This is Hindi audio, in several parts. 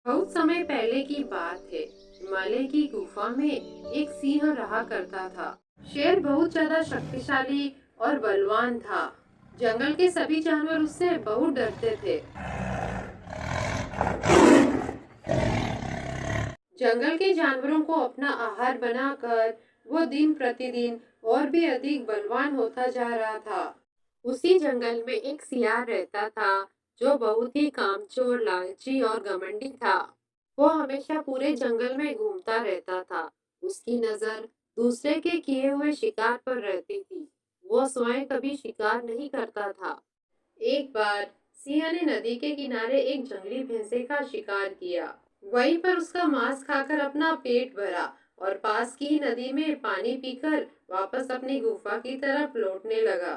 बहुत समय पहले की बात है। हिमालय की गुफा में एक सिंह रहा करता था। शेर बहुत ज्यादा शक्तिशाली और बलवान था। जंगल के सभी जानवर उससे बहुत डरते थे। जंगल के जानवरों को अपना आहार बनाकर वो दिन प्रतिदिन और भी अधिक बलवान होता जा रहा था। उसी जंगल में एक सियार रहता था, जो बहुत ही कामचोर, लालची और घमंडी था। वो हमेशा पूरे जंगल में घूमता रहता था। उसकी नजर दूसरे के किए हुए शिकार पर रहती थी। वो स्वयं कभी शिकार नहीं करता था। एक बार सिंह ने नदी के किनारे एक जंगली भैंसे का शिकार किया। वहीं पर उसका मांस खाकर अपना पेट भरा और पास की ही नदी में पानी पीकर वापस अपनी गुफा की तरफ लौटने लगा।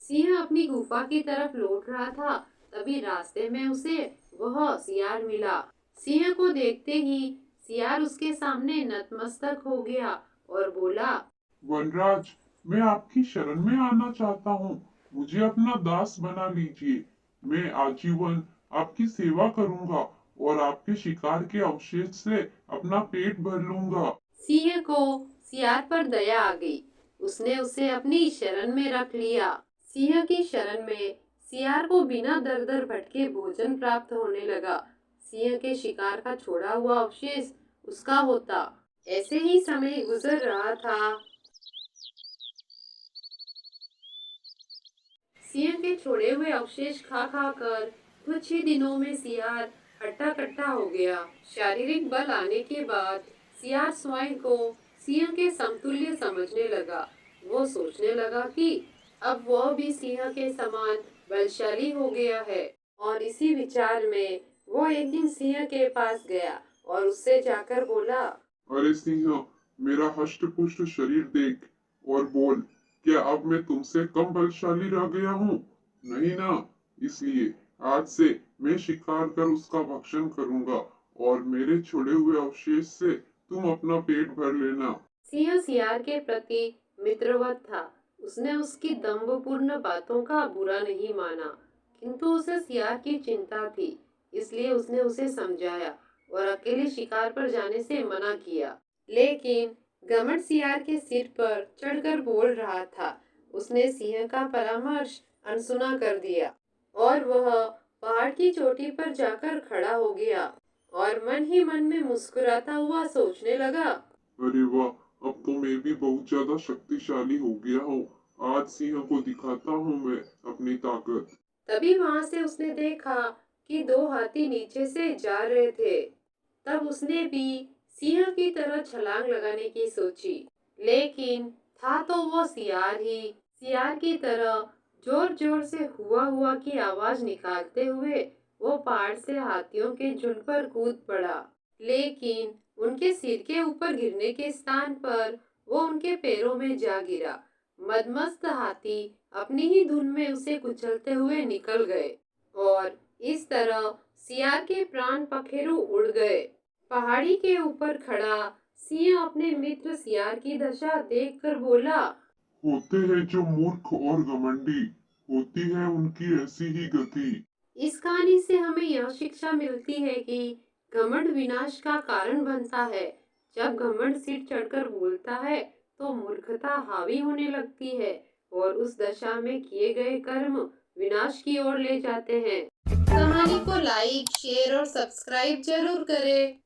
सिंह अपनी गुफा की तरफ लौट रहा था, तभी रास्ते में उसे वह सियार मिला। सिंह को देखते ही सियार उसके सामने नतमस्तक हो गया और बोला, वनराज, मैं आपकी शरण में आना चाहता हूँ। मुझे अपना दास बना लीजिए। मैं आजीवन आपकी सेवा करूँगा और आपके शिकार के अवशेष से अपना पेट भर लूँगा। सिंह को सियार पर दया आ गई। उसने उसे अपनी शरण में रख लिया। सिंह की शरण में सियार को बिना दर दर भटके भोजन प्राप्त होने लगा। सिंह के शिकार का छोड़ा हुआ अवशेष उसका होता। ऐसे ही समय गुजर रहा था। सिंह के छोड़े हुए अवशेष खा खा कर कुछ ही दिनों में सियार हट्टा कट्टा हो गया। शारीरिक बल आने के बाद सियार स्वयं को सिंह के समतुल्य समझने लगा। वो सोचने लगा कि अब वह भी सिंह के समान बलशाली हो गया है। और इसी विचार में वो एक दिन सिंह के पास गया और उससे जाकर बोला, अरे सिंह, मेरा हष्ट पुष्ट शरीर देख और बोल, क्या अब मैं तुमसे कम बलशाली रह गया हूँ? नहीं ना। इसलिए आज से मैं शिकार कर उसका भक्षण करूंगा और मेरे छोड़े हुए अवशेष से तुम अपना पेट भर लेना। सिंह सियार के प्रति मित्रवत था। उसने उसकी दम्भपूर्ण बातों का बुरा नहीं माना, किंतु उसे सियार की चिंता थी। इसलिए उसने उसे समझाया और अकेले शिकार पर जाने से मना किया। लेकिन घमंड सियार के सिर पर चढ़कर बोल रहा था। उसने सिंह का परामर्श अनसुना कर दिया और वह पहाड़ की चोटी पर जाकर खड़ा हो गया और मन ही मन में मुस्कुराता हुआ सोचने लगा, अरे वाह, अब तो मैं भी बहुत ज्यादा शक्तिशाली हो गया हूँ। आज सिंह को दिखाता हूँ मैं अपनी ताकत। तभी वहां से उसने देखा कि दो हाथी नीचे से जा रहे थे। तब उसने भी सिंह की तरह छलांग लगाने की सोची, लेकिन था तो वो सियार ही। सियार की तरह जोर जोर से हुआ हुआ की आवाज निकालते हुए वो पहाड़ से हाथियों के झुंड पर कूद पड़ा। लेकिन उनके सिर के ऊपर गिरने के स्थान पर वो उनके पैरों में जा गिरा। मदमस्त हाथी अपनी ही धुन में उसे कुचलते हुए निकल गए और इस तरह सियार के प्राण पखेरु उड़ गए। पहाड़ी के ऊपर खड़ा सिंह अपने मित्र सियार की दशा देखकर बोला, होते हैं जो मूर्ख और घमंडी, होती है उनकी ऐसी ही गति। इस कहानी से हमें यह शिक्षा मिलती है कि घमंड विनाश का कारण बनता है। जब घमंड सिर चढ़कर बोलता है तो मूर्खता हावी होने लगती है और उस दशा में किए गए कर्म विनाश की ओर ले जाते हैं। कहानी को लाइक, शेयर और सब्सक्राइब जरूर करें।